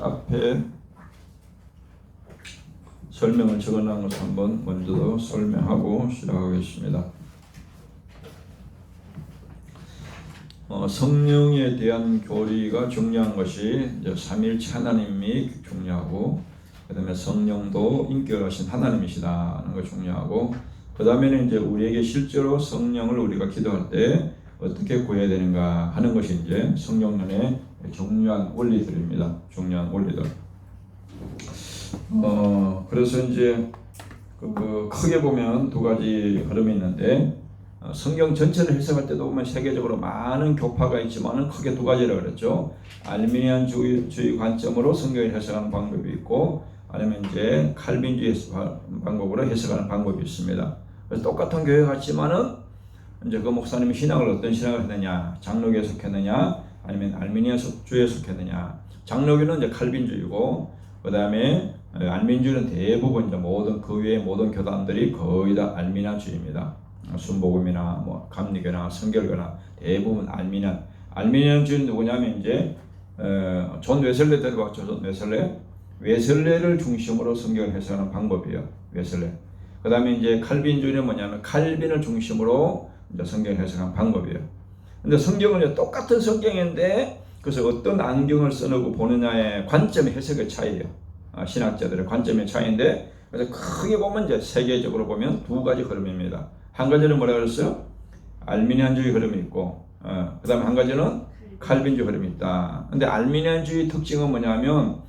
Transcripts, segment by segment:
앞에 설명을 적어놓은 것을 한번 먼저 설명하고 시작하겠습니다. 성령에 대한 교리가 중요한 것이 이제 삼일체 하나님이 중요하고, 그 다음에 성령도 인격하신 하나님이시다는 거 중요하고, 그 다음에는 이제 우리에게 실제로 성령을 우리가 기도할 때 어떻게 구해야 되는가 하는 것이 이제 성령론의 중요한 원리들입니다. 중요한 원리들. 그래서 이제 크게 보면 두 가지 흐름이 있는데, 성경 전체를 해석할 때도 보면 세계적으로 많은 교파가 있지만은 크게 두 가지라고 그랬죠. 알미니안주의 관점으로 성경을 해석하는 방법이 있고, 아니면 이제 칼빈주의 방법으로 해석하는 방법이 있습니다. 그래서 똑같은 교회 같지만은 이제 그 목사님이 신학을 어떤 신학을 했느냐, 장로교에 속했느냐, 아니면 알미니안주의에 속했느냐. 장로교는 이제 칼빈주의고, 그 다음에 알민주는 대부분 이제 모든 그 외의 모든 교단들이 거의 다 알미니안주의입니다. 순복음이나 뭐 감리교나 성결교나 대부분 알미니안주의는 누구냐면 이제 존 웨슬레 들어봤죠. 존 웨슬레를 중심으로 성경을 해석하는 방법이에요. 웨슬레. 그 다음에 이제 칼빈주의는 뭐냐면 칼빈을 중심으로 이제 성경을 해석하는 방법이에요. 근데 성경은 이제 똑같은 성경인데 그래서 어떤 안경을 써놓고 보느냐의 관점의 해석의 차이예요. 신학자들의 관점의 차이인데, 그래서 크게 보면 이제 세계적으로 보면 두 가지 흐름입니다. 한 가지는 뭐라 그랬어요? 알미니안주의 흐름이 있고, 그 다음에 한 가지는 칼빈주의 흐름이 있다. 근데 알미니안주의 특징은 뭐냐면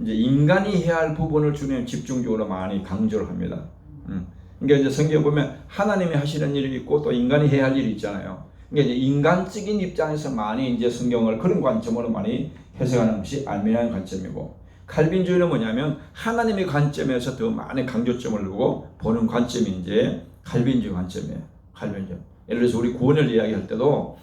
이제 인간이 해야 할 부분을 주님 집중적으로 많이 강조를 합니다. 그러니까 이제 성경 보면 하나님이 하시는 일이 있고 또 인간이 해야 할 일이 있잖아요. 그러니까 이제 인간적인 입장에서 많이 이제 성경을 그런 관점으로 많이 해석하는 것이 알미니안 관점이고, 칼빈주의는 뭐냐면 하나님의 관점에서 더 많은 강조점을 두고 보는 관점이 이제 칼빈주의 관점이에요. 칼빈주의. 예를 들어서 우리 구원을 이야기할 때도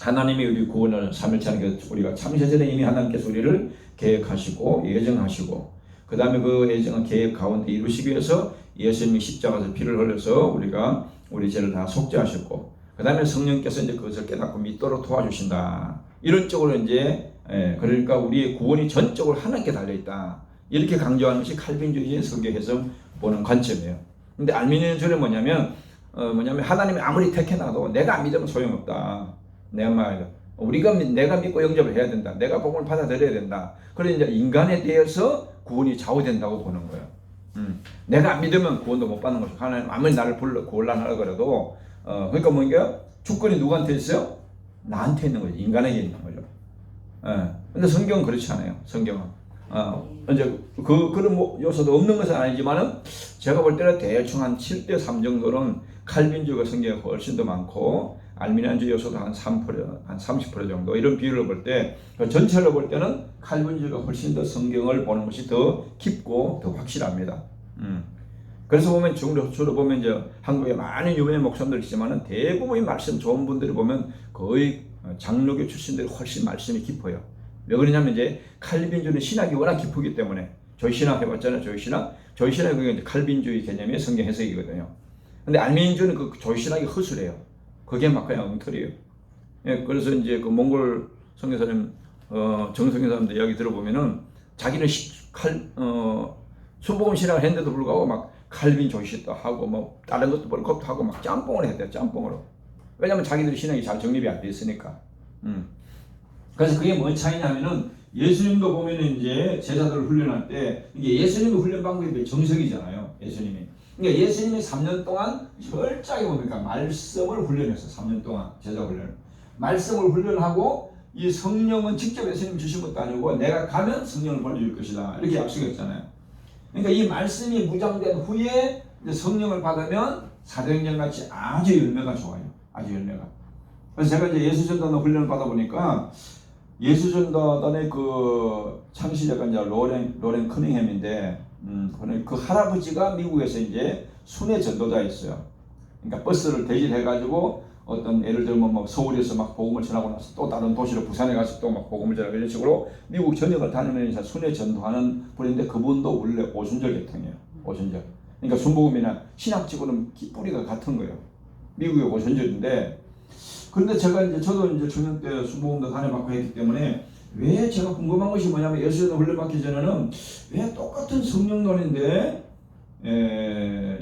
하나님이 우리 구원을 삼일체는 우리가 창세전에 이미 하나님께서 우리를 계획하시고 예정하시고, 그 다음에 그 예정한 계획 가운데 이루시기 위해서 예수님이 십자가에서 피를 흘려서 우리가 우리 죄를 다 속죄하셨고, 그 다음에 성령께서 이제 그것을 깨닫고 믿도록 도와주신다. 이런 쪽으로 이제 그러니까 우리의 구원이 전적으로 하나님께 달려있다. 이렇게 강조하는 것이 칼빈주의의 성경 해석 보는 관점이에요. 근데 알미니안주의는 뭐냐면 하나님이 아무리 택해놔도 내가 안 믿으면 소용없다. 내가 믿고 영접을 해야 된다. 내가 복음을 받아들여야 된다. 그래서 이제 인간에 대해서 구원이 좌우된다고 보는 거예요. 내가 안 믿으면 구원도 못 받는 것이고, 하나님 아무리 나를 곤란하라 그래도 그러니까 뭔가 주권이 누구한테 있어요? 나한테 있는 거죠. 인간에게 있는 거죠. 근데 성경은 그렇지 않아요. 성경은 이제 그런 요소도 없는 것은 아니지만은 제가 볼 때는 대충 한 7대3 정도는 칼빈주의가 성경에 훨씬 더 많고, 알미니안주의 요소도 한 3%, 한 30% 정도, 이런 비율을 볼 때 전체로 볼 때는 칼빈주의가 훨씬 더 성경을 보는 것이 더 깊고 더 확실합니다. 그래서 보면 주로 보면 이제 한국에 많은 유명한 목사님들 있지만은 대부분의 말씀 좋은 분들이 보면 거의 장로교 출신들이 훨씬 말씀이 깊어요. 왜 그러냐면 이제 칼빈주의는 신학이 워낙 깊기 때문에. 저희 신학 해봤잖아요. 저희 신학이 그게 이제 칼빈주의 개념의 성경 해석이거든요. 근데 알미니안주의는 그 저희 신학이 허술해요. 그게 막 그냥 엉터리예요. 예, 그래서 이제 그 몽골 선교사님, 정선교사님들 이야기 들어보면은 자기는 순복음 신학을 했는데도 불구하고 막 칼빈 조시도 하고 뭐 다른 것도 벌컥도 하고 막 짬뽕을 했대요. 짬뽕으로. 왜냐면 자기들이 신학이 잘 정립이 안 돼 있으니까. 그래서 그게 뭔 차이냐면은 예수님도 보면은 이제 제자들을 훈련할 때 이게 예수님의 훈련 방법이 정석이잖아요. 예수님이. 그러니까 예수님이 3년 동안 철저하게 보니까 말씀을 훈련했어. 3년 동안 제자 훈련. 말씀을 훈련하고 이 성령은 직접 예수님 주신 것도 아니고 내가 가면 성령을 보내줄 것이다. 이렇게 약속했잖아요. 그러니까 이 말씀이 무장된 후에 이제 성령을 받으면 사도행전 같이 아주 열매가 좋아요. 아주 열매가. 그래서 제가 이제 예수전도단 훈련을 받아보니까 예수전도단의 그 창시자가 이제 로렌 커닝햄인데, 그 할아버지가 미국에서 이제 순회 전도자였어요. 그러니까 버스를 대질해가지고 어떤 예를 들면 뭐 서울에서 막 복음을 전하고 나서 또 다른 도시로 부산에 가서 또 막 복음을 전하고 이런 식으로 미국 전역을 다니면서 순회 전도하는 분인데, 그분도 원래 오순절 계통이에요. 오순절. 그러니까 순복음이나 신학적으로는 뿌리가 같은 거예요. 미국의 오순절인데, 그런데 저도 이제 청년 때 순복음도 다녀봤고 했기 때문에 왜 제가 궁금한 것이 뭐냐면 예수님을 훈련받기 전에는 왜 똑같은 성령론인데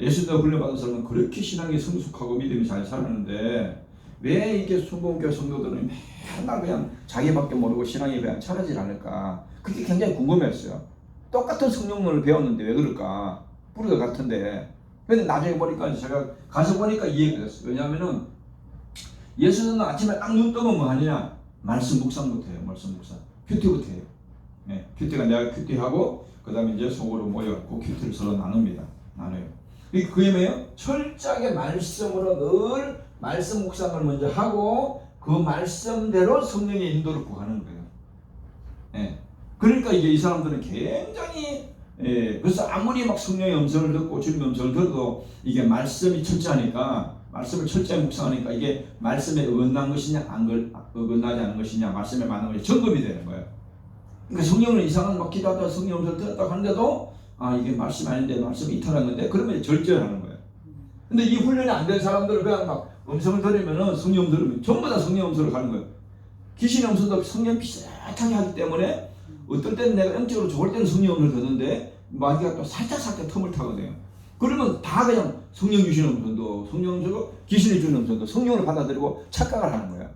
예수님을 훈련받은 사람은 그렇게 신앙이 성숙하고 믿음이 잘 살았는데 왜 이게 순복음교회 성도들은 맨날 그냥 자기밖에 모르고 신앙이 그냥 차라질 않을까? 그게 굉장히 궁금했어요. 똑같은 성령론을 배웠는데 왜 그럴까? 뿌리가 같은데. 근데 나중에 보니까 제가 가서 보니까 이해가 됐어요. 왜냐하면은 예수는 아침에 딱 눈 뜨면 뭐 하느냐? 말씀 묵상부터 해요. 말씀 묵상. 큐티부터 해요. 네, 큐티가 내가 큐티하고 그 다음에 이제 속으로 모여갖고 큐티를 서로 나눕니다. 나눠요. 그게 뭐예요? 철저하게 말씀으로 늘 말씀 묵상을 먼저 하고 그 말씀대로 성령의 인도를 구하는 거예요. 예. 그러니까 이제 이 사람들은 굉장히 그래서 아무리 막 성령의 음성을 듣고 주님의 음성을 들어도 이게 말씀이 철저하니까 말씀을 철저히 묵상하니까 이게 말씀에 어긋난 것이냐 어긋나지 않은 것이냐 말씀에 맞는 것이 점검이 되는 거예요. 그러니까 성령을 이상한 막 기도하다가 성령 음성을 들었다고 하는데도 이게 말씀이 아닌데 말씀이 이탈한 건데 그러면 절제하는 거예요. 근데 이 훈련이 안 된 사람들은 그냥 막 음성을 들으면은 성령 들으면 전부 다 성령 음성을 가는 거예요. 귀신의 음성도 성령 비슷하게 하기 때문에 어떨 때는 내가 영적으로 좋을 때는 성령 음성을 듣는데 마귀가 또 살짝 틈을 타거든요. 그러면 다 그냥 성령 주시는 음성도 성령 음성도 귀신이 주는 음성도 성령을 받아들이고 착각을 하는 거예요.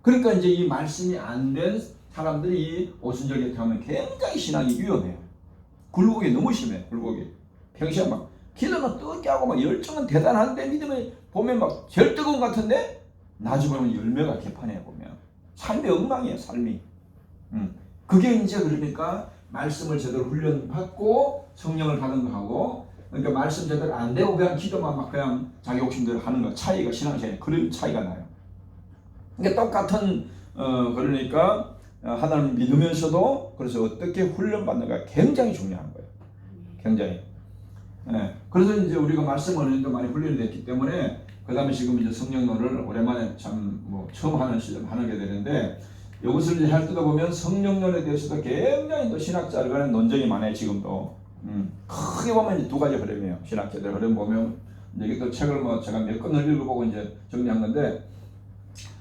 그러니까 이제 이 말씀이 안 된 사람들이 이 오순절에 가면 굉장히 신앙이 위험해요. 굴곡이 너무 심해. 굴곡이 평시에 막 기도는 뜨겁게 하고 막 열정은 대단한데 믿음을 보면 막 제일 뜨거운 것 같은데 나중에 보면 열매가 개판해 보면 삶의 엉망이에요. 삶이. 그게 이제 그러니까 말씀을 제대로 훈련받고 성령을 받은 거하고 그러니까 말씀 제대로 안 되고 그냥 기도만 막 그냥 자기 욕심대로 하는 거 차이가 신앙생활에 그런 차이가 나요. 그러니까 똑같은 그러니까 하나님 믿으면서도 그래서 어떻게 훈련받는가 굉장히 중요한 거예요. 굉장히. 네. 그래서 이제 우리가 말씀을 어느 정도 많이 훈련이 됐기 때문에 그 다음에 지금 이제 성령론을 오랜만에 참 뭐 처음 하게 되는데 이것을 이제 할 때도 보면 성령론에 대해서도 굉장히 또 신학자들 간에 논쟁이 많아요. 지금도. 크게 보면 이제 두 가지 흐름이에요. 신학자들 흐름 보면 이게 또 책을 뭐 제가 몇 권을 읽어보고 이제 정리한 건데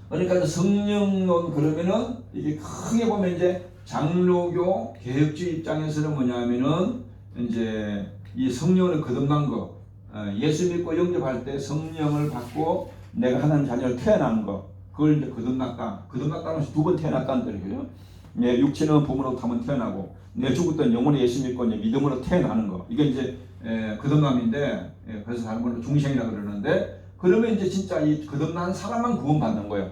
그러니까 성령론 그러면은 이게 크게 보면 이제 장로교 개혁주의 입장에서는 뭐냐면은 이제 이 성령을 거듭난 거, 예수 믿고 영접할 때 성령을 받고 내가 하나님 자녀로 태어난 거, 그걸 이제 거듭났다. 거듭났다는 것이 두 번 태어났다는 뜻이거든요. 내 육체는 부모로부터 한번 태어나고 내 죽었던 영혼의 예수 믿고 이제 믿음으로 태어나는 거. 이게 이제 거듭남인데 그래서 다른 분은 중생이라 그러는데 그러면 이제 진짜 이 거듭난 사람만 구원받는 거예요.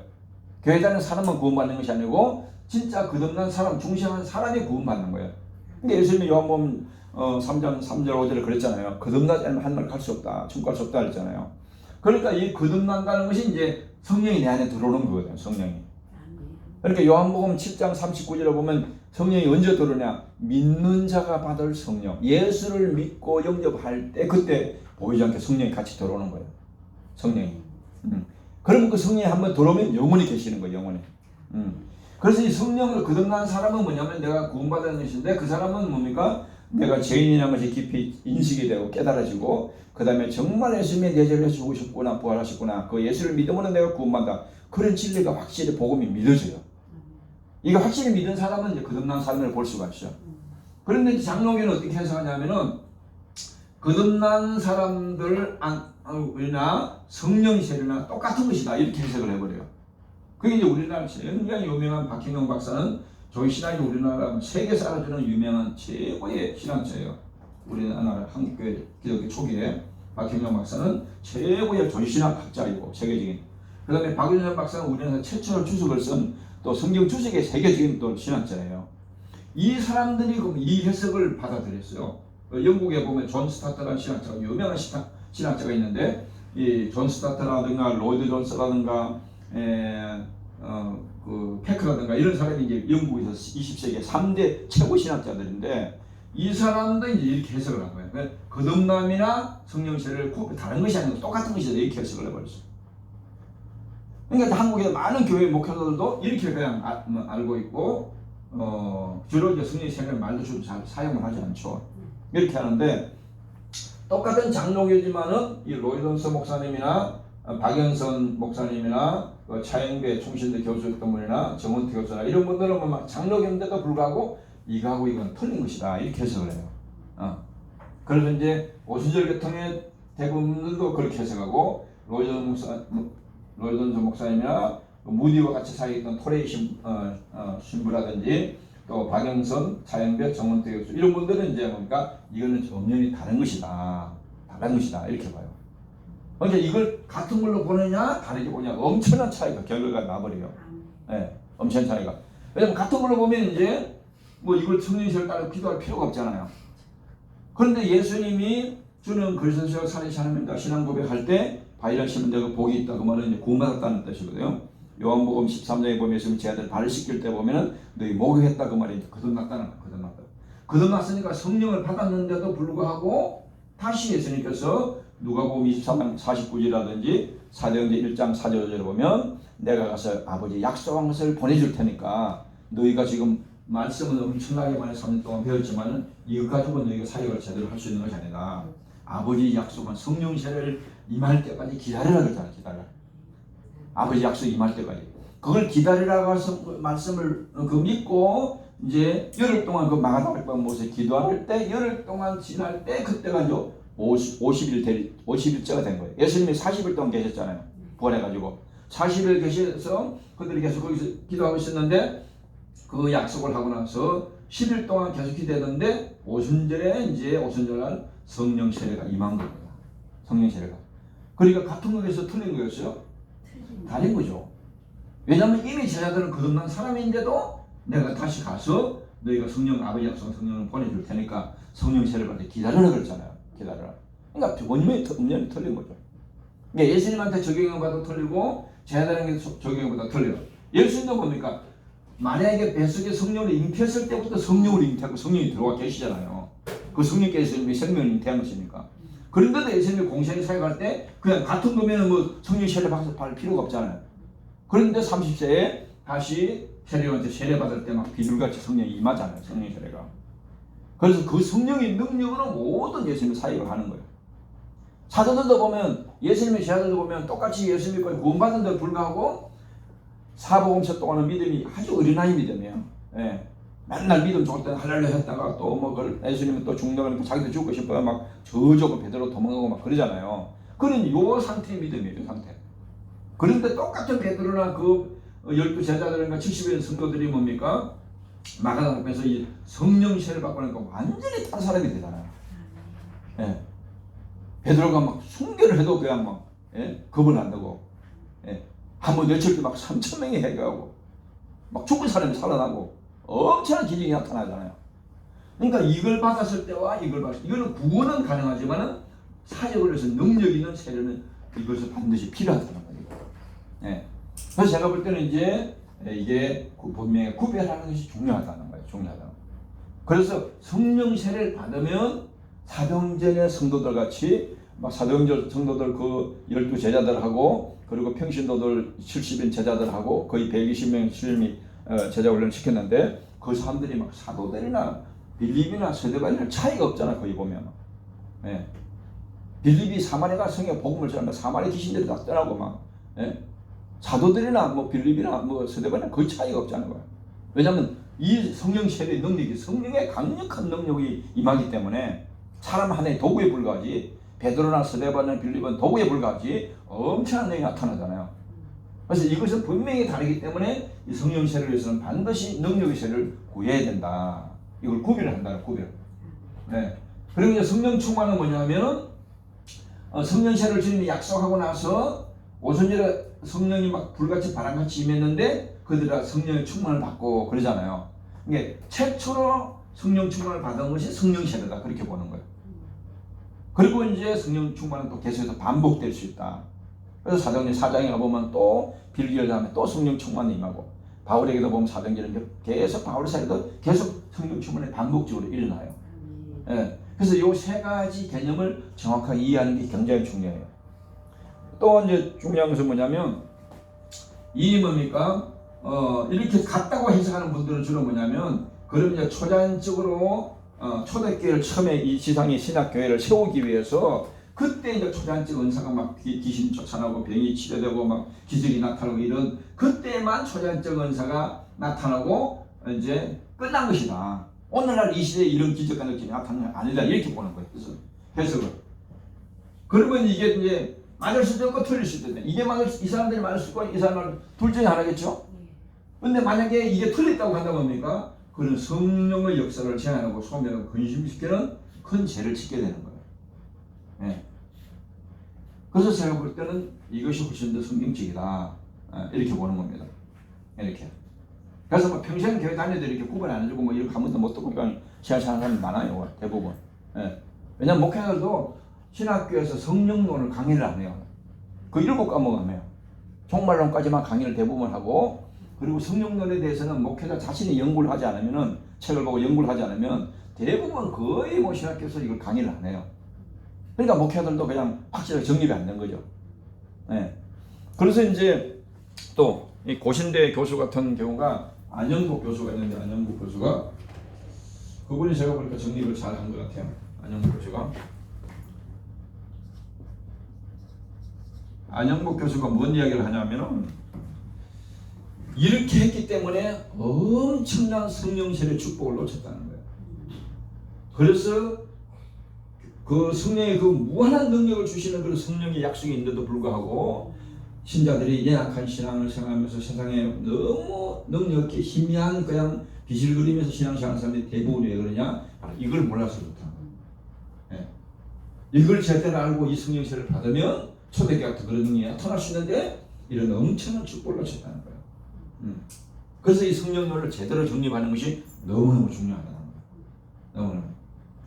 교회 다니는 사람만 구원받는 것이 아니고 진짜 거듭난 사람, 중생한 사람이 구원받는 거예요. 근데 예수님이 요한복음 3장 3절 5절에 그랬잖아요. 거듭나지 않으면 하늘을 갈 수 없다. 천국 갈 수 없다 그랬잖아요. 그러니까 이 거듭난다는 것이 이제 성령이 내 안에 들어오는 거거든요. 성령이. 그러니까 요한복음 7장 39절에 보면 성령이 언제 들어오냐? 믿는 자가 받을 성령. 예수를 믿고 영접할 때 그때 보이지 않게 성령이 같이 들어오는 거예요. 성령이. 그러면 그 성령이 한번 들어오면 영원히 계시는 거예요. 영원히. 그래서 이 성령을 거듭난 사람은 뭐냐면 내가 구원받은 것인데 그 사람은 뭡니까? 내가 죄인이라는 것이 깊이 인식이 되고 깨달아지고 그 다음에 정말 예수님이 내 죄를 죽으셨구나 부활하셨구나 그 예수를 믿음으로 내가 구원받아 그런 진리가 확실히 복음이 믿어져요. 이거 확실히 믿은 사람은 이제 거듭난 사람을 볼 수가 있죠. 그런데 장로교는 어떻게 해석하냐면은 거듭난 사람들이나 성령이 세례나 똑같은 것이다 이렇게 해석을 해버려요. 그게 이제 우리나라 굉장히 유명한 박형영 박사는 저희 신학이 우리나라 세계 살아주는 유명한 최고의 신학자예요. 우리나라 한국교회 기독교 초기에 박형영 박사는 최고의 전신학학자이고 세계적인. 그 다음에 박윤선 박사는 우리나라 최초로 주석을 쓴 또 성경 주석의 세계적인 또 신학자예요. 이 사람들이 이 해석을 받아들였어요. 영국에 보면 존 스타트라는 신학자가 유명한 신학자가 있는데 이 존 스타트라든가 로이드 존스라든가 그 페크라든가 이런 사람이 이제 영국에서 20세기 3대 최고 신학자들인데 이 사람도 이제 이렇게 해석을 한 거예요. 그러니까 거듭남이나 성령 세례를 다른 것이 아니고 똑같은 것이다 이렇게 해석을 해버렸어요. 그러니까 한국의 많은 교회 목회자들도 이렇게 그냥 알고 있고 주로 이제 성령 세례를 말도 좀 잘 사용을 하지 않죠. 이렇게 하는데 똑같은 장로교지만은 이 로이던스 목사님이나 박영선 목사님이나 차영배 총신대 교수였던 분이나 정원태 교수나 이런 분들은 막 장로교인데도 불구하고 이거하고 이건 틀린 것이다 이렇게 해석을 해요. 그래서 이제 오순절 계통의 대부분들도 그렇게 해석하고 로이던 목사님이나 무디와 같이 사귀었던 토레이 신부라든지 또 박영선, 차영배, 정원태 교수 이런 분들은 이제 뭡니까 이거는 엄연히 다른 것이다 이렇게 봐요. 그러니까 이걸 같은 걸로 보느냐 다르게 보느냐 엄청난 차이가 결과가 나버려요. 네, 엄청난 차이가. 왜냐면 같은 걸로 보면 이제 뭐 이걸 성령실을 따라 기도할 필요가 없잖아요. 그런데 예수님이 주는 그리스도적 살리시 하나님과 신앙 고백할 때 바이러시면 내가 복이 있다 그 말은 이제 구원받았다는 뜻이거든요. 요한복음 13장에 보면 예수님이 제 아들 발을 씻길 때 보면은 너희 목욕했다 그 말이 거듭났다는 거예요. 거듭났으니까 성령을 받았는데도 불구하고 다시 예수님께서 누가복음 23장 49절이라든지 사도행전 1장 4절을 보면 내가 가서 아버지 약속한 것을 보내줄 테니까 너희가 지금 말씀은 엄청나게 많이 3년 동안 배웠지만 이거 가지고 너희가 사역을 제대로 할 수 있는 것이 아니다. 아버지 약속은 성령 세례를 임할 때까지 기다리라 그랬잖아. 기다려. 아버지 약속 임할 때까지. 그걸 기다리라고 해서 말씀을 믿고 이제 열흘 동안 그 마가다락방 모세 기도할 때 열흘 동안 지날 때 그때가 이제 50일째가 된 거예요. 예수님이 40일 동안 계셨잖아요. 부활해가지고 40일 계셔서 그들이 계속 거기서 기도하고 있었는데 그 약속을 하고 나서 10일 동안 계속 기도했는데 오순절날 성령 세례가 임한 겁니다. 성령 세례가. 그러니까 같은 거에서 틀린 거였어요? 다른 거죠. 왜냐하면 이미 제자들은 거듭난 사람인데도 내가 다시 가서 너희가 성령 아버지 약속 성령을 보내줄 테니까 성령 세례를 받을 때 기다려라 그랬잖아요. 기다려라. 그러니까 원인이 틀린 거죠. 그러니까 예수님한테 적용해봐도 틀리고 제자들에게 적용해봐도 틀려요. 예수님도 뭡니까? 만약에 뱃속에 성령을 잉태했을 때부터 성령을 잉태하고 성령이 들어와 계시잖아요. 그 성령께 예수님이 생명을 잉태한 것입니까? 그런데도 예수님이 공생에 사역할 때 그냥 같은 거면 뭐 성령 세례 받을 필요가 없잖아요. 그런데 30세에 다시 세례요한테 세례 받을 때 막 비둘같이 성령이 임하잖아요. 성령 세례가. 그래서 그 성령의 능력으로 모든 예수님의 사역을 하는 거예요. 사도들도 보면 예수님의 제자들도 보면 똑같이 예수님이 구원받은 데 불구하고 사복음서 동안은 믿음이 아주 어린아이 믿음이에요. 예. 맨날 믿음 좋을 때는 할렐루야 했다가 또 뭐 예수님은 또 죽는다고 자기도 죽고 싶어요. 막 저주고 베드로 도망가고 막 그러잖아요. 그런 요 상태의 믿음이에요. 요 상태. 그런데 똑같은 베드로나 그 12제자들과 70여 성도들이 뭡니까? 마가다락방에서 이 성령 세례를 받고 나니까 완전히 다른 사람이 되잖아요. 예. 베드로가 막 순교를 해도 그냥 막 겁을 안 내고 한번 며칠 막 3,000명이 해가고 막 죽은 사람이 살아나고 엄청난 기적이 나타나잖아요. 그러니까 이걸 받았을 때와 이거는 구원은 가능하지만은 사역을 위해서 능력 있는 세례는 이것이 반드시 필요하다는 거예요. 그래서 제가 볼 때는 이제 이게 분명히 구별하는 것이 중요하다는 거예요. 중요하다. 그래서 성령 세례를 받으면 사도행전의 성도들 같이 막 사도행전 성도들 그 12제자들하고 그리고 평신도들 70인 제자들하고 거의 120명 수임이 제자 훈련을 시켰는데 그 사람들이 막 사도들이나 빌립이나 스데반이나 차이가 없잖아. 거기 보면. 빌립이 사마리아가 성경 복음을 전하면 사마리아 귀신들이 다 떠나고 막 사도들이나 뭐 빌립이나 뭐 스데반이나 거의 차이가 없잖아요. 왜냐하면 이 성령 세례의 능력이 성령의 강력한 능력이 임하기 때문에 사람 하나의 도구에 불과하지 베드로나 스데반이나 빌립은 도구에 불과하지 엄청난 능력이 나타나잖아요. 그래서 이것은 분명히 다르기 때문에 이 성령 세례를 위해서는 반드시 능력의 세례를 구해야 된다. 이걸 구별을 한다는 구별. 그리고 이제 성령 충만은 뭐냐면 성령 세례를 주님이 약속하고 나서 오순절에 성령이 막 불같이 바람같이 임했는데 그들이 성령의 충만을 받고 그러잖아요. 이게 최초로 성령 충만을 받은 것이 성령 세례다 그렇게 보는 거예요. 그리고 이제 성령 충만은 또 계속해서 반복될 수 있다. 그래서 사도행전 4장에 가보면 또 빌기를 다음에 또 성령 충만이 임하고 바울에게도 보면 사도행전은 계속 바울 사이도 계속 성령 충만이 반복적으로 일어나요. 그래서 이 세 가지 개념을 정확하게 이해하는 게 굉장히 중요해요. 또 이제 중요한 것은 뭐냐면 이 뭡니까? 이렇게 같다고 해석하는 분들은 주로 뭐냐면 그럼 이제 초자연적으로 초대교회를 처음에 이 지상의 신학교회를 세우기 위해서 그때 이제 초자연적 은사가 막 귀신 쫓아나고 병이 치료되고 막 기적이 나타나고 이런 그때만 초자연적 은사가 나타나고 이제 끝난 것이다. 오늘날 이 시대에 이런 기적과 느낌이 나타나는 게 아니다. 이렇게 보는 거예요. 그래서 해석을. 그러면 이게 이제 맞을 수도 있고 틀릴 수도 있다. 이게 맞을 이 사람들이 맞을 수 있고 이 사람은 둘 중에 하나겠죠. 근데 만약에 이게 틀렸다고 한다고 합니까? 그는 성령의 역사를 제한하고 소멸하고 근심시키는 큰 죄를 짓게 되는 거예요. 예. 그래서 제가 볼 때는 이것이 훨씬 더 성경적이다. 이렇게 보는 겁니다. 이렇게. 그래서 뭐 평생 교회 다녀도 이렇게 구분 안 해주고 뭐 이렇게 한 번도 못 듣고 그냥 지하철 하는 사람이 많아요. 대부분. 예. 왜냐면 목회자들도 신학교에서 성령론을 강의를 안 해요. 그 7과목 안 해요. 종말론까지만 강의를 대부분 하고 그리고 성령론에 대해서는 목회자 자신이 연구를 하지 않으면은 책을 보고 연구를 하지 않으면 대부분 거의 뭐 신학교에서 이걸 강의를 안 해요. 그러니까 목회자들도 그냥 확실하게 정립이 안 된 거죠. 예. 그래서 이제 또 이 고신대 교수 같은 경우가 안영국 교수가 있는데 안영국 교수가 그분이 제가 보니까 정립을 잘 한 것 같아요. 안영국 교수가. 안영국 교수가 뭔 이야기를 하냐면은 이렇게 했기 때문에 엄청난 성령세례 축복을 놓쳤다는 거예요. 그래서 그 성령의 그 무한한 능력을 주시는 그런 성령의 약속이 있는데도 불구하고 신자들이 연약한 신앙을 생각하면서 세상에 너무 능력 있게 희미한 그냥 빛을 그리면서 신앙생활하는 사람들이 대부분이 왜 그러냐? 이걸 몰라서 그렇다. 예. 이걸 제대로 알고 이 성령세례를 받으면 초대교회 같은 그런 능력이 나타날 수 있는데 이런 엄청난 축복을 놓쳤다는 거예요. 그래서 이 성령론을 제대로 정립하는 것이 너무너무 중요하다는 거예요. 너무너무.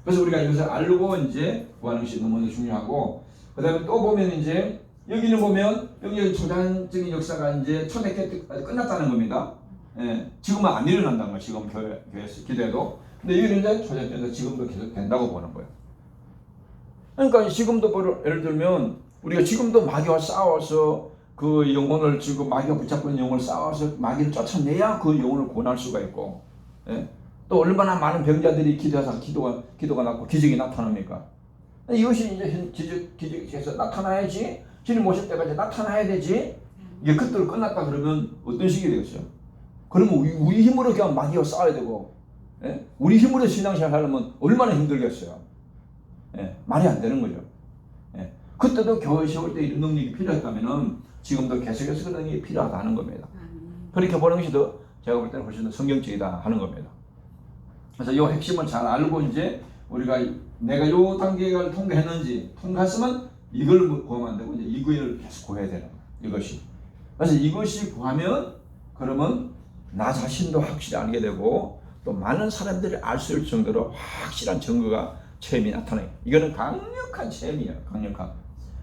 그래서 우리가 이것을 알고 이제 구하는 것이 너무너무 중요하고 그 다음에 또 보면 이제 여기는 보면 여기 초자연적인 역사가 이제 초대교회 때까지 끝났다는 겁니다. 예, 지금은 안 일어난다는 거예요. 지금 교회에서 기도해도. 근데 여기는 이제 초자연적에서 지금도 계속 된다고 보는 거예요. 그러니까 지금도 예를 들면 우리가 지금도 마귀와 싸워서 그 영혼을 지금 마귀가 붙잡고 있는 영혼을 싸워서 마귀를 쫓아내야 그 영혼을 구원할 수가 있고, 예? 또 얼마나 많은 병자들이 기도해서 기도가 났고 기적이 나타납니까? 이것이 이제 기적에서 나타나야지. 주님 오실 때까지 나타나야 되지. 이게 그때로 끝났다 그러면 어떤 식이 되겠어요? 그러면 우리 힘으로 그냥 마귀와 싸워야 되고, 예? 우리 힘으로 신앙생활 하려면 얼마나 힘들겠어요? 예? 말이 안 되는 거죠. 예? 그때도 교회 세울 때 이런 능력이 필요했다면은 지금도 계속해서 그런 능력이 필요하다는 겁니다. 그렇게 보는 것이 더 제가 볼 때는 훨씬 더 성경적이다 하는 겁니다. 그래서 이 핵심을 잘 알고 이제 우리가 내가 이 단계를 통과했는지 통과했으면 이걸 구하면 안 되고 이제 이걸 계속 구해야 되는 거예요. 이것이. 그래서 이것이 구하면 그러면 나 자신도 확실히 알게 되고 또 많은 사람들이 알 수 있을 정도로 확실한 증거가 체험이 나타나요. 이거는 강력한 체험이에요. 강력한.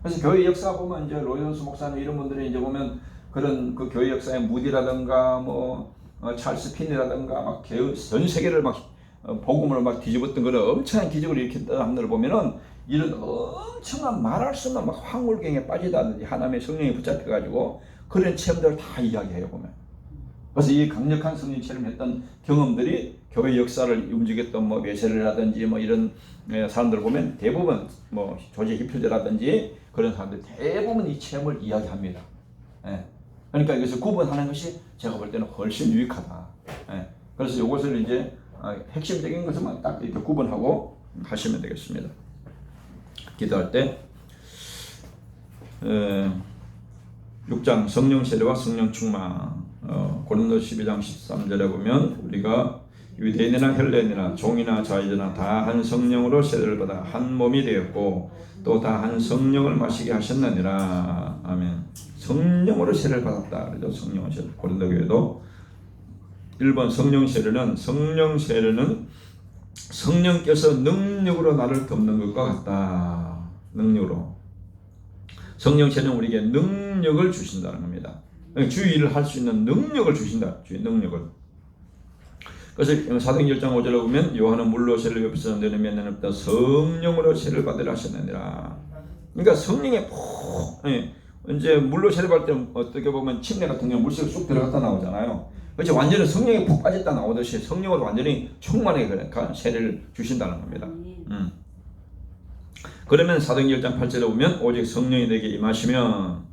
그래서 교회 역사 보면 이제 로이언스 목사님 이런 분들이 이제 보면 그런 그 교회 역사의 무디라든가 뭐 찰스 핀이라든가 막 전 세계를 막 복음을 막 뒤집었던 그런 엄청난 기적을 일으켰던 사람들을 보면은 이런 엄청난 말할 수 없는 막 황홀경에 빠지다든지 하나님의 성령이 붙잡혀가지고 그런 체험들을 다 이야기해요 보면. 그래서 이 강력한 성령 체험했던 경험들이 교회 역사를 움직였던 뭐 메세르라든지 뭐 이런 사람들 보면 대부분 뭐 조지 히필드라든지 그런 사람들 대부분 이 체험을 이야기합니다. 예. 그러니까 이것을 구분하는 것이 제가 볼 때는 훨씬 유익하다. 예. 그래서 이것을 이제 핵심적인 것만 딱 이렇게 구분하고 하시면 되겠습니다. 기도할 때 6장 성령 세례와 성령 충만 고린도 12장 13절에 보면 우리가 유대인이나 헬레인이나 종이나 자유자나 다 한 성령으로 세례를 받아 한 몸이 되었고 또 다 한 성령을 마시게 하셨느니라. 아멘. 성령으로 세례를 받았다. 그래서 성령 세례. 고린도 교회도 1번 성령 세례는 성령께서 능력으로 나를 덮는 것과 같다. 능력으로. 성령 세례는 우리에게 능력을 주신다는 겁니다. 주의 일을 할 수 있는 능력을 주신다. 주의 능력을. 그래서 사도행전 1장 5절에 보면 요한은 물로 세례를 베푸사 너는 몇 년 없다 성령으로 세례를 받으라 하셨느니라. 그러니까 성령에 이제 물로 세례 받을 때 어떻게 보면 침례 같은 경우 물속에 쑥 들어갔다 나오잖아요. 그렇지 완전히 성령에 푹 빠졌다 나오듯이 성령으로 완전히 충만하게 그러니까 세례를 주신다는 겁니다. 그러면 사도행전 1장 8절에 보면 오직 성령이 너에게 임하시면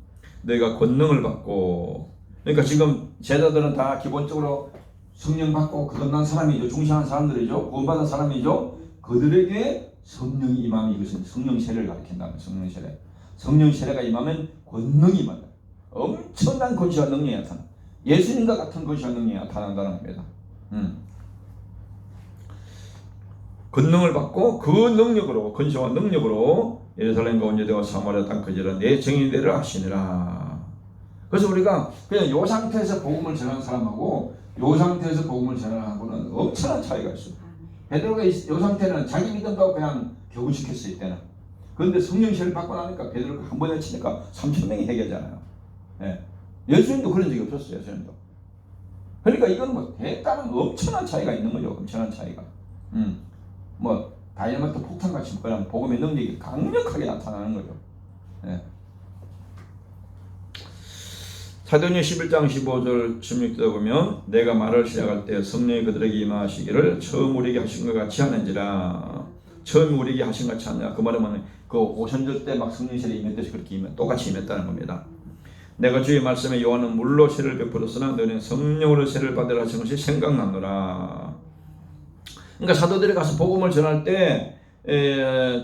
너희가 권능을 받고, 그러니까 지금 제자들은 다 기본적으로 성령 받고 거듭난 사람이죠. 중시하는 사람들이죠. 구원받은 사람이죠. 그들에게 성령이 임함이 이것은 성령 세례를 가리킨다는 성령 세례. 성령 세례가 임하면 권능이 임한다. 엄청난 권세와 능력이 나타나. 예수님과 같은 권세와 능력이 나타난다는 겁니다. 권능을 받고 그 능력으로, 권세와 능력으로 예루살렘과 온 유대와 사마리아 땅까지 내 증인되리라 하시니라. 그래서 우리가 그냥 요 상태에서 복음을 전하는 사람하고 요 상태에서 복음을 전하는 하고는 엄청난 차이가 있어요. 베드로가 요 상태는 자기 믿음도 그냥 교훈시켰어요, 이때는. 그런데 성령 세례를 받고 나니까 베드로가 한 번에 치니까 3,000명이 해결잖아요. 예. 예수님도 그런 적이 없었어요, 예수님도. 그러니까 이건 뭐 대단한 엄청난 차이가 있는 거죠, 엄청난 차이가. 뭐 다이아몬드 폭탄같이 그냥 복음의 능력이 강력하게 나타나는 거죠. 예. 사도행전 11장 15절 16절에 보면 내가 말을 시작할 때 성령이 그들에게 임하시기를 처음 우리에게 하신 것 같이 하는지라. 처음 우리에게 하신 것 같이 하느냐. 그 말은 그 오순절 때 막 성령 세례 임했듯이 그렇게 똑같이 임했다는 겁니다. 내가 주의 말씀에 요한은 물로 세례를 베풀었으나 너는 성령으로 세례를 받으라 하신 것이 생각나노라. 그러니까 사도들이 가서 복음을 전할 때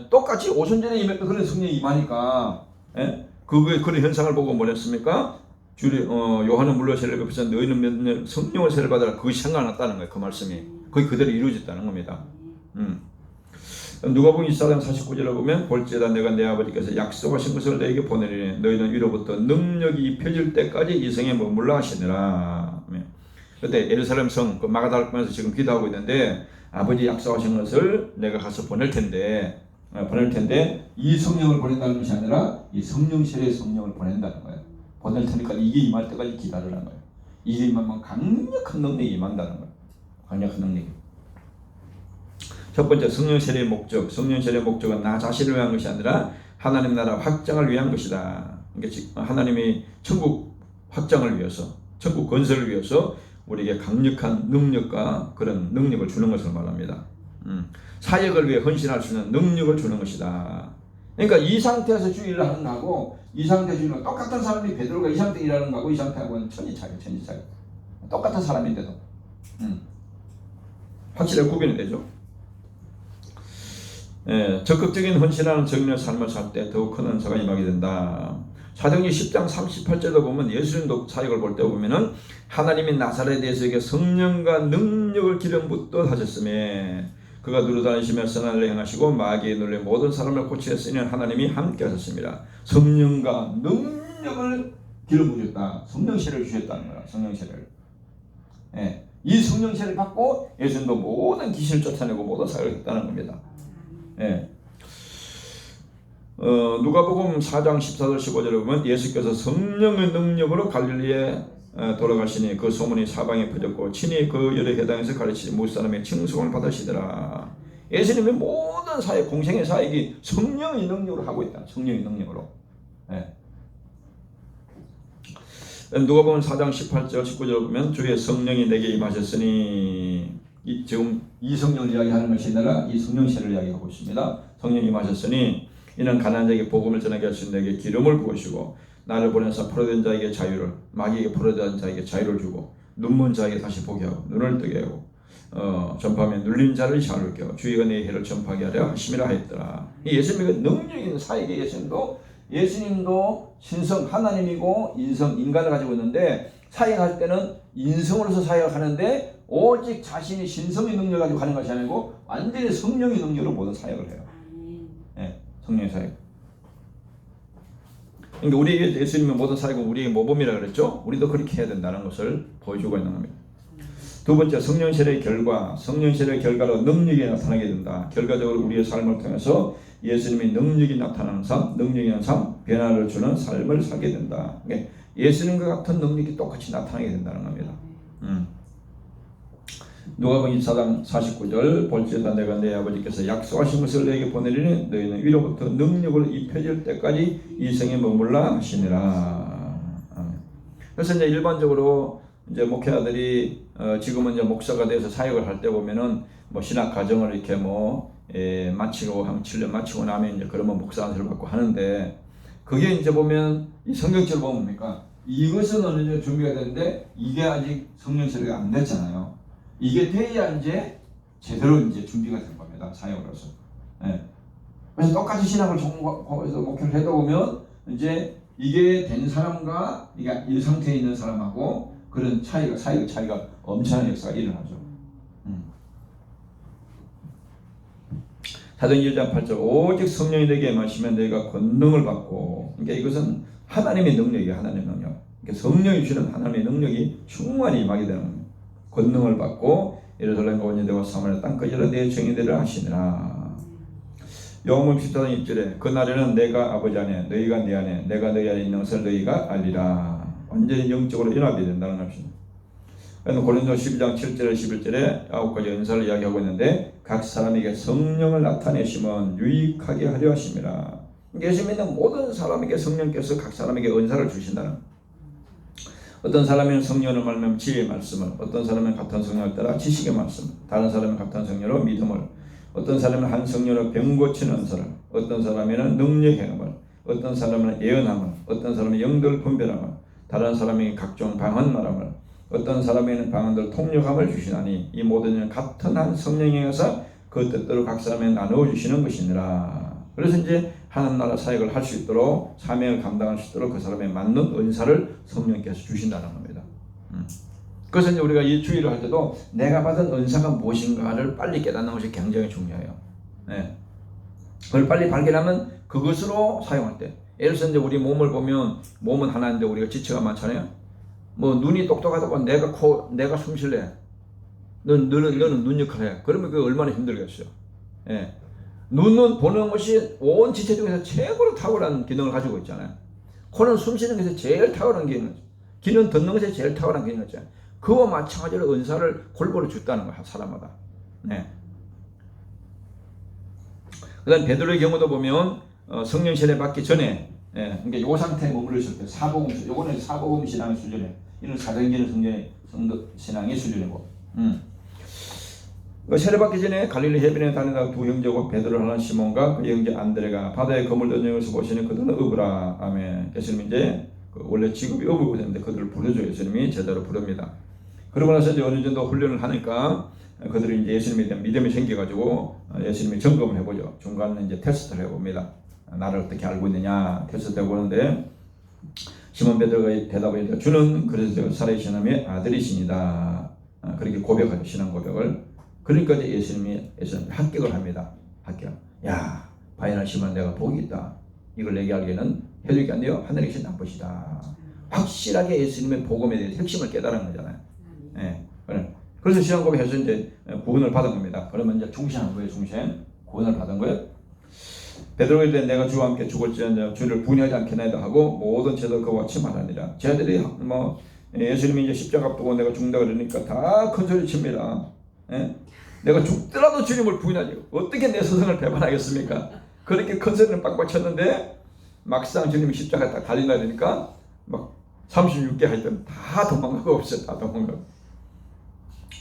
똑같이 오순절에 임했던 그런 성령이 임하니까 그런 현상을 보고 뭐랬습니까? 요한은 물로 세례를 베풀었으나 너희는 성령을 세례를 받으라. 그것이 생각났다는 거예요. 그 말씀이 거의 그대로 이루어졌다는 겁니다. 누가복음 24장 49절에 보면 볼지어다 내가 내 아버지께서 약속하신 것을 너에게 보내리니 너희는 위로부터 능력이 입혀질 때까지 이 성에 머물라 하시니라. 그때 예루살렘 성 그 마가다락방에서 지금 기도하고 있는데 아버지 약속하신 것을 내가 가서 보낼 텐데 이 성령을 보낸다는 것이 아니라 이 성령 세례의 성령을 보낸다는 거예요. 보낼 테니까 이게 임할 때까지 기다리라는 거예요. 이게 임하면 강력한 능력이 임한다는 거예요. 강력한 능력이. 첫 번째 성령 세례의 목적. 성령 세례의 목적은 나 자신을 위한 것이 아니라 하나님 나라 확장을 위한 것이다. 그러니까 하나님이 천국 확장을 위해서, 천국 건설을 위해서 우리에게 강력한 능력과 그런 능력을 주는 것을 말합니다. 사역을 위해 헌신할 수 있는 능력을 주는 것이다. 그러니까 이 상태에서 주일을 하는 거하고 이 상태에서 주일을 똑같은 사람이 베드로가 이 상태에 일하는 거하고 이 상태하고는 천지 차이. 똑같은 사람인데도 확실하게 구별이 되죠. 적극적인 헌신하는 정인의 삶을 살 때 더욱 큰 은사가 임하게 된다. 사도행전 10장 38절도 보면 예수님도 사역을 볼 때 보면은 하나님이 나사렛에게 성령과 능력을 기름 붓듯 하셨으며 그가 두루다니시며 선한 일을 행하시고 마귀의 눌려 모든 사람을 고치셨으니 하나님이 함께 하셨습니다. 성령과 능력을 기름 부으셨다. 성령 세례를 주셨다는 거야. 성령 세례를. 이 성령 세례를 받고 예수님도 모든 귀신을 쫓아내고 모든 사역을 했다는 겁니다. 누가복음 4장 14절 15절에 보면 예수께서 성령의 능력으로 갈릴리에 돌아가시니 그 소문이 사방에 퍼졌고 친히 그 여러 회당에서 가르치신 모든 사람의 칭송을 받으시더라. 예수님의 모든 사역, 공생의 사역이 성령의 능력으로 하고 있다. 성령의 능력으로. 누가복음 4장 18절 19절을 보면 주의 성령이 내게 임하셨으니 지금 이 성령을 이야기하는 것이 아니라 이 성령 세례를 이야기하고 있습니다. 성령이 임하셨으니 이는 가난한 자에게 복음을 전하게 하신 내게 기름을 부으시고 나를 보내서 포로된 자에게 자유를, 마귀에게 포로된 자에게 자유를 주고 눈먼 자에게 다시 보게 하고 눈을 뜨게 하고 전파하며 눌린 자를 자유롭게 하고 주의 은혜의 해를 전파하게 하려 하심이라 했더라. 이 예수님의 능력이 있는 사역의 예수님도 신성 하나님이고 인간을 가지고 있는데 사역할 때는 인성으로서 사역을 하는데 오직 자신이 신성의 능력을 가지고 하는 것이 아니고 완전히 성령의 능력으로 모든 사역을 해요. 성령의 사역. 그러니까 우리에게 예수님의 모든 사역은 우리의 모범이라 그랬죠. 우리도 그렇게 해야 된다는 것을 보여주고 있는 겁니다. 두 번째, 성령 세례의 결과. 성령 세례의 결과로 능력이 나타나게 된다. 결과적으로 우리의 삶을 통해서 예수님의 능력이 나타나는 삶, 능력이 있는 삶, 변화를 주는 삶을 살게 된다. 그러니까 예수님과 같은 능력이 똑같이 나타나게 된다는 겁니다. 누가복음 24장 49절 볼지어다 내가 내 아버지께서 약속하신 것을 너에게 보내리니 너희는 위로부터 능력으로 입혀질 때까지 이 성에 머물라 하시니라. 그래서 이제 일반적으로 이제 목회자들이 지금은 이제 목사가 돼서 사역을 할 때 보면은 뭐 신학 과정을 이렇게 마치고 한 7년 마치고 나면 이제 그러면 목사 안수를 받고 하는데 그게 이제 보면 이 성경책을 보면 뭡니까? 이것은 어느 정도 준비가 되는데 이게 아직 성령 세례가 안 됐잖아요. 이게 돼야 이제 제대로 이제 준비가 된 겁니다. 사역으로서. 예. 그래서 똑같이 신학을 전공해서 목회를 해다 보면 이제 이게 된 사람과 이게 이 상태에 있는 사람하고 그런 차이가 사이의 차이가 엄청난 역사가 일어나죠. 사도행전 1장 8절 오직 성령이 내게 임하시면 너희가 권능을 받고 그러니까 이것은 하나님의 능력이에요. 하나님의 능력. 그러니까 성령이 주는 하나님의 능력이 충만히 임하게 되는 겁니다. 권능을 받고 예루살렘과 온유대와 사마리아 땅까지 내 증인들을 하시니라. 요한복음 14장 1절에 그날에는 내가 아버지 안에 너희가 내 안에 내가 너희 안에 있는 것을 너희가 알리라. 완전히 영적으로 연합이 된다는 것입니다. 고린도 12장 7절에 11절에 9가지 은사를 이야기하고 있는데 각 사람에게 성령을 나타내시면 유익하게 하려 하심이라. 예수 믿는 모든 사람에게 성령께서 각 사람에게 은사를 주신다는. 어떤 사람은 성령을 말하면 지혜의 말씀을, 어떤 사람은 같은 성령을 따라 지식의 말씀, 다른 사람은 같은 성령으로 믿음을, 어떤 사람은 한 성령으로 병 고치는 은사를, 어떤 사람에는 능력 행함을, 어떤 사람은 예언함을, 어떤 사람은 영들 분별함을, 다른 사람이 각종 방언 말함을, 어떤 사람에는 방언들 통역함을 주시나니 이 모든 일은 같은 한 성령에 의해서 그 뜻대로 각 사람에 나누어 주시는 것이니라. 그래서 이제 하나님 나라 사역을 할 수 있도록 사명을 감당할 수 있도록 그 사람에 맞는 은사를 성령께서 주신다는 겁니다. 그래서 이제 우리가 이 주의를 할 때도 내가 받은 은사가 무엇인가를 빨리 깨닫는 것이 굉장히 중요해요. 네. 그걸 빨리 발견하면 그것으로 사용할 때, 예를 들어서 이제 우리 몸을 보면 몸은 하나인데 우리가 지체가 많잖아요. 뭐 눈이 똑똑하다고 내가 숨 쉴래. 너는 눈 역할을 해. 그러면 그게 얼마나 힘들겠어요. 예. 눈은 보는 것이 온 지체 중에서 최고로 탁월한 기능을 가지고 있잖아요. 코는 숨 쉬는 것에 제일 탁월한 기능, 귀는 듣는 것에 제일 탁월한 기능이죠. 그와 마찬가지로 은사를 골고루 줬다는 거야, 사람마다. 네. 그다음 베드로의 경우도 보면 성령 세례 받기 전에, 그러니까 이 상태에 머무르실 때 사복음, 요거는 사복음 신앙의 수준에, 이런 사도행전 성경의 신앙의 수준이고. 세례 받기 전에 갈릴리 해변에 다니다가 두 형제고 베드로 하는 시몬과 그 형제 안드레가 바다에 그물 던진 것을 보시니 그들은 어부라. 아멘. 예수님이 이제 원래 직업이 어부였는데 그들을 불러줘. 예수님이 제대로 부릅니다. 그러고 나서 이제 어느 정도 훈련을 하니까 그들이 이제 예수님에 대한 믿음이 생겨가지고 예수님이 점검을 해보죠. 중간에 이제 테스트를 해봅니다. 나를 어떻게 알고 있느냐 테스트 해보는데 시몬 베드로가 대답을 주는 그리스도 살아계신 하나님의 아들이시니다. 그렇게 고백하죠. 신앙 고백을. 그러니까 이제 예수님이 합격을 합니다. 합격. 야, 바이나 시몬 내가 복이 있다. 이걸 내게 알기는 해주기 안 돼요. 하늘에 계신 아버지다. 확실하게 예수님의 복음에 대해 핵심을 깨달은 거잖아요. 예. 그래서 신앙 고백해서 이제 구원을 받은 겁니다. 그러면 이제 충신한 거예요. 충신. 구원을 받은 거예요. 베드로에 대해 내가 주와 함께 죽을지언정 주를 분하지 않겠나이다 하고 모든 제도 그와 같이 말하니라. 쟤들이 예수님이 이제 십자가 앞두고 내가 죽는다 그러니까 다 큰 소리 칩니다. 예? 내가 죽더라도 주님을 부인하지 어떻게 내 스승을 배반하겠습니까? 그렇게 큰 소리를 빡빡 쳤는데 막상 주님이 십자가 딱 달린다 그러니까 막 36개 할 때는 다 도망가고 없어요. 다 도망가고.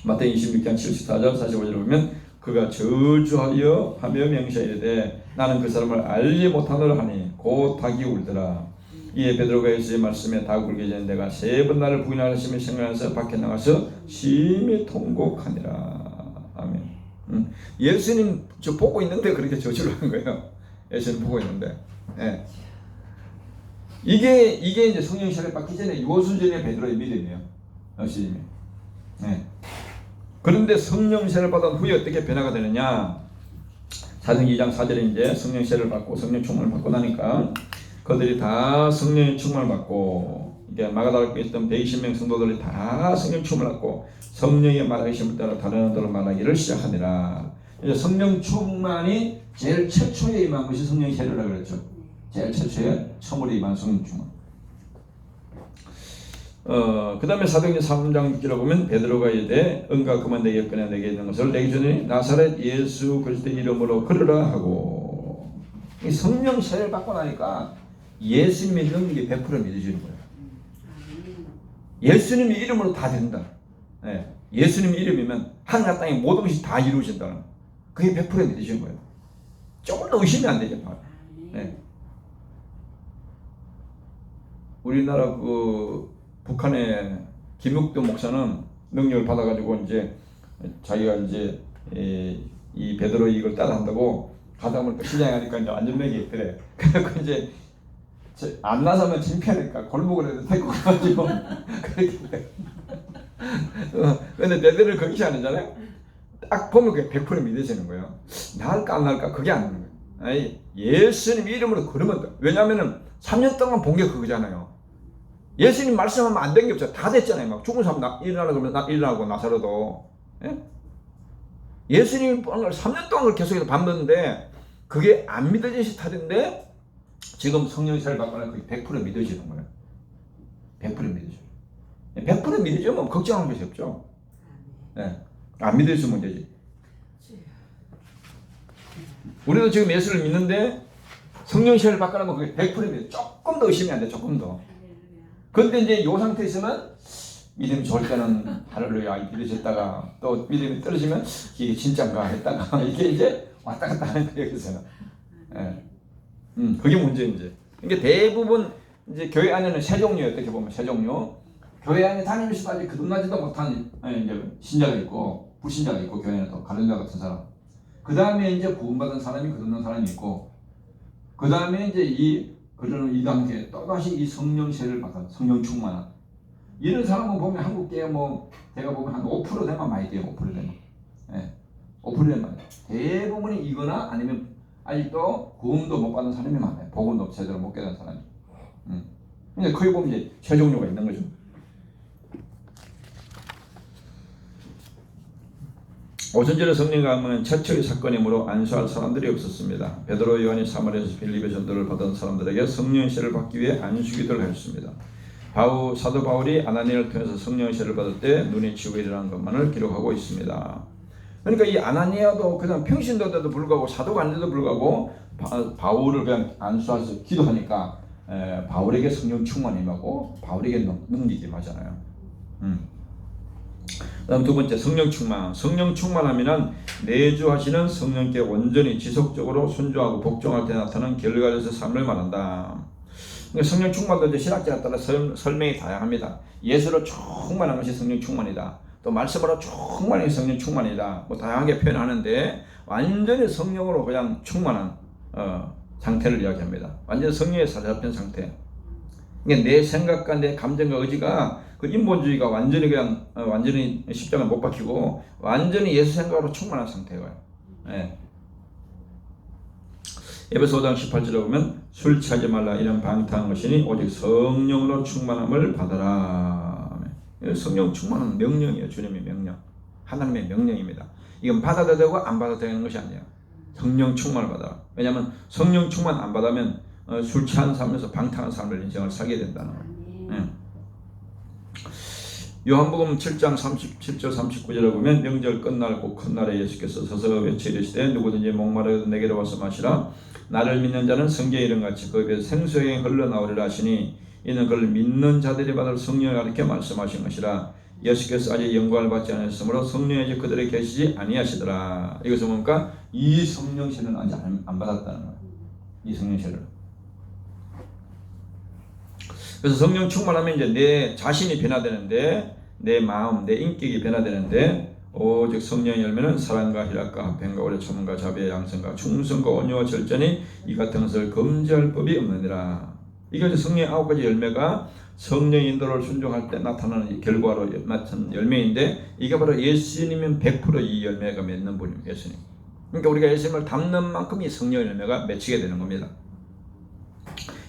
마태복음 26장 74절 45절을 보면 그가 저주하여 하며 명시하되 나는 그 사람을 알지 못하노라 하니 곧 닭이 울더라. 이에 베드로가 예수의 말씀에 닭 울기 전에 내가 3번 나를 부인하시며 생각해서 밖에 나가서 심히 통곡하니라. 아멘. 예수님 저 보고 있는데 그렇게 저주를 한 거예요. 예수님 보고 있는데. 예. 이게 이제 성령 세례 받기 전에 요수전의 베드로의 믿음이에요. 예수님이. 예. 그런데 성령 세례를 받은 후에 어떻게 변화가 되느냐? 사도행전 2장 4절에 이제 성령 세례를 받고 성령 충만을 받고 나니까 그들이 다 성령의 충만을 받고 이게 마가다락에 있던 120명 성도들이 다 성령 충만을 받고 성령의 말하심을 따라 다른 언어로 말하기를 시작하니라. 이제 성령 충만이 제일 최초에 임한 것이 성령 세례라고 그랬죠. 제일 최초에 처음으로 임한 성령 충만. 그 다음에 사도행전 3장 6절에 보면 베드로가 이르되 은과 그만 내게 꺼내 내게 있는 것을 내게 주니 나사렛 예수 그리스도의 이름으로 걸으라 하고. 이 성령 세례를 받고 나니까 예수님의 능력이 100% 믿어지는 거예요. 예수님의 이름으로 다 된다. 예. 예수님의 이름이면 하늘과 땅의 모든 것이 다 이루어진다는. 그게 100% 믿으시는 거예요. 조금 더 의심이 안 되죠. 네. 우리나라 그 북한의 김육도 목사는 능력을 받아가지고 이제 자기가 이제 이 베드로 이걸 따라한다고 가다 보니까 시장에 가니까 이제 안전뱅이 그래. 그래서 이제 안 나서면 창피하니까 골목으로 데리고 가가지고 그렇게. 근데 베드로를 거기서 안 하잖아요. 딱 보면 그게 100% 믿어지는 거예요. 나을까 안 나을까 그게 안 나는 거예요. 아니, 예수님 이름으로 걸으면, 왜냐면은 3년 동안 본 게 그거잖아요. 예수님 말씀하면 안 된 게 없어요. 다 됐잖아요. 막 죽은 사람 일어나고 그러면 일어나고 나사로도. 예? 예수님이 3년 동안 계속해서 밟는데 그게 안 믿어지시 타던데 지금 성령세를 받거나 그게 100% 믿어지는 거예요. 100% 믿어져요. 100% 믿어지면 걱정할 것이 없죠. 예. 안 믿어지면 문제지. 우리도 지금 예수를 믿는데 성령세를 받거나 그게 100% 믿어. 조금 더 의심이 안 돼. 조금 더. 근데 이제 이 상태에 있으면 믿음이 좋을 때는 할렐루야 믿으셨다가 또 믿음이 떨어지면 이게 진짜인가 했다가 이게 이제 왔다 갔다 하는 거예요. 그래서는. 예. 그게 문제인 이제. 그러니까 대부분 이제 교회 안에는 세 종류 어떻게 보면 세 종류. 교회 안에 다니면서도 아직 거듭나지도 못한 이제 신자가 있고 불신자가 있고 교회는 또 가룟자 같은 사람. 그 다음에 이제 구원받은 사람이 거듭난 사람이 있고 그 다음에 이제 그러는 이 단계 또다시 이 성령세를 받아 성령 충만한 이런 사람은 보면 한국계 뭐 제가 보면 한 5% 되면 많이 돼요. 5% 되면. 예. 5% 되면 대부분이 이거나 아니면 아직도 구원도 못 받은 사람이 많아요. 복음도 제대로 못 깨달은 사람이. 근데 거기 보면 이제 세 종류가 있는 거죠. 오순절에 성령 가면 최초의 사건이므로 안수할 사람들이 없었습니다. 베드로, 요한이 사마리아에서 빌립의 전도를 받은 사람들에게 성령세를 받기 위해 안수기도를 했습니다. 사도 바울이 아나니아를 통해서 성령세를 받을 때 눈이 치고 일어난 것만을 기록하고 있습니다. 그러니까 이 아나니아도 그냥 평신도인데도 불구하고 사도가 아닌데도 불구하고 바울을 그냥 안수해서 기도하니까 바울에게 성령 충만이 임하고 바울에게 능력이 임하잖아요. 다음 두 번째 성령 충만. 성령 충만하면은 내주하시는 성령께 온전히 지속적으로 순종하고 복종할 때 나타나는 결과로서 삶을 말한다. 그러니까 성령 충만도 이제 신학자에 따라 설명이 다양합니다. 예수로 충만한 것이 성령 충만이다. 또 말씀으로 충만한 것이 성령 충만이다. 뭐 다양하게 표현하는데 완전히 성령으로 그냥 충만한 상태를 이야기합니다. 완전히 성령에 사로잡힌 상태. 그러니까 내 생각과 내 감정과 의지가 그 인본주의가 완전히 그냥 완전히 십자가를 못 박히고 완전히 예수 생각으로 충만한 상태예요. 예. 에베소 5장 18절에 보면 술 취하지 말라 이런 방탕한 것이니 오직 성령으로 충만함을 받아라. 성령 충만은 명령이에요. 주님의 명령. 하나님의 명령입니다. 이건 받아도 되고 안 받아도 되는 것이 아니에요. 성령 충만을 받아라. 왜냐하면 성령 충만 안 받으면 술 취한 삶에서 방탕한 삶을 인생을 살게 된다는 거예요. 예. 요한복음 7장 37절 39절에 보면 명절 끝날 곧 큰 날에 예수께서 서서 외쳐 이르시되 누구든지 목마르거든 내게로 와서 마시라. 나를 믿는 자는 성경에 이른같이 그 입에서 생수의 흘러나오리라 하시니 이는 그를 믿는 자들이 받을 성령을 가리켜 말씀하신 것이라. 예수께서 아직 영광을 받지 않았으므로 성령이 그들에게 계시지 아니하시더라. 이것은 뭡니까? 이 성령세는 아직 안 받았다는 거예요. 이 성령세를. 그래서 성령 충만하면 이제 내 자신이 변화되는데 내 마음, 내 인격이 변화되는데 오직 성령의 열매는 사랑과 희락과 화평과 오래 참음과 자비와 양성과 충성과 온유와 절제니 이 같은 것을 금지할 법이 없느니라. 이게 성령의 9가지 열매가 성령의 인도를 순종할 때 나타나는 결과로 나타난 열매인데 이게 바로 예수님은 100% 이 열매가 맺는 분입니다. 예수님. 그러니까 우리가 예수님을 닮는 만큼 이 성령의 열매가 맺히게 되는 겁니다.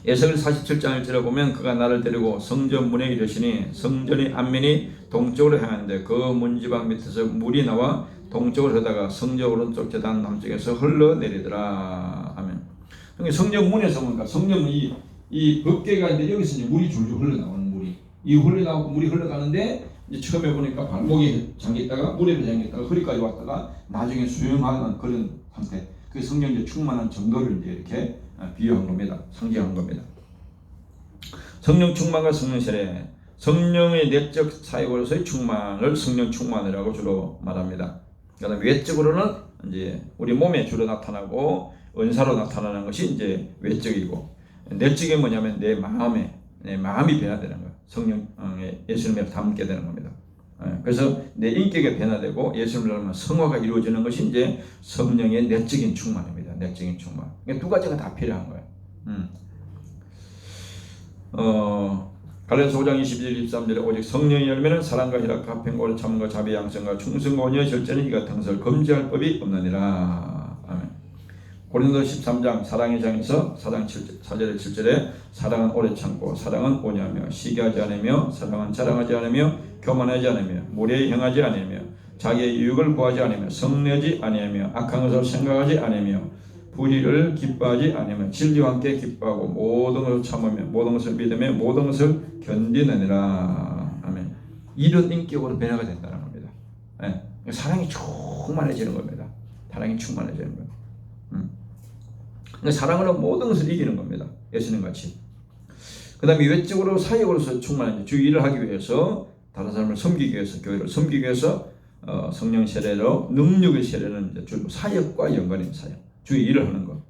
에스겔 47장 1절에 보면 그가 나를 데리고 성전 문에 이르시니 성전의 앞면이 동쪽으로 향하는데 그 문지방 밑에서 물이 나와 동쪽으로 흐르다가 성전 오른쪽 제단 남쪽에서 흘러내리더라. 아멘. 그러니까 성전 문에서 뭔가 성전 이 법궤가 있는데 여기서 이제 물이 줄줄 흘러나오는 물이 흘러나오고 물이 흘러가는데 이제 처음에 보니까 발목에 잠겼다가 물에 잠겼다가 허리까지 왔다가 나중에 수영하는 그런 상태. 그 성령의 충만한 정도를 이제 이렇게 비유한 겁니다. 상징한 겁니다. 성령 충만과 성령 세례. 성령의 내적 사역으로서의 충만을 성령 충만이라고 주로 말합니다. 그다음에 외적으로는 이제 우리 몸에 주로 나타나고 은사로 나타나는 것이 이제 외적이고, 내적인 뭐냐면 내 마음이 변화되는 거예요. 성령의 예수님을 닮게 되는 겁니다. 그래서 내 인격이 변화되고 예수님을 닮은 성화가 이루어지는 것이 이제 성령의 내적인 충만입니다. 내적인 충만. 그러니까 두 가지가 다 필요한 거예요. 갈라디아서 5장 22절 23절에 오직 성령의 열매는 사랑과 희락과 화평과 오래 참음과 자비 양성과 충성과 온유와 절제는 이 같은 것을 금지할 법이 없느니라. 아멘. 고린도 13장 사랑의 장에서 4장 4절에 7절에 사랑은 오래 참고 사랑은 온유하며 시기하지 않으며 사랑은 자랑하지 않으며 교만하지 않으며 무례히 행하지 않으며 자기의 유익을 구하지 않으며 성내지 아니하며 악한 것을 생각하지 않으며 불의를 기뻐하지 않으며 진리와 함께 기뻐하고 모든 것을 참으며 모든 것을 믿으며 모든 것을 견디느니라. 아멘. 이런 인격으로 변화가 된다는 겁니다. 네. 사랑이 충만해지는 겁니다. 사랑이 충만해지는 거예요. 사랑으로 모든 것을 이기는 겁니다. 예수님 같이. 그 다음에 외적으로 사역으로서 충만한 주 일을 하기 위해서 다른 사람을 섬기기 위해서 교회를 섬기기 위해서 성령 세례로 능력의 세례는 이제 주로 사역과 연관인 사역. 주 일을 하는 것.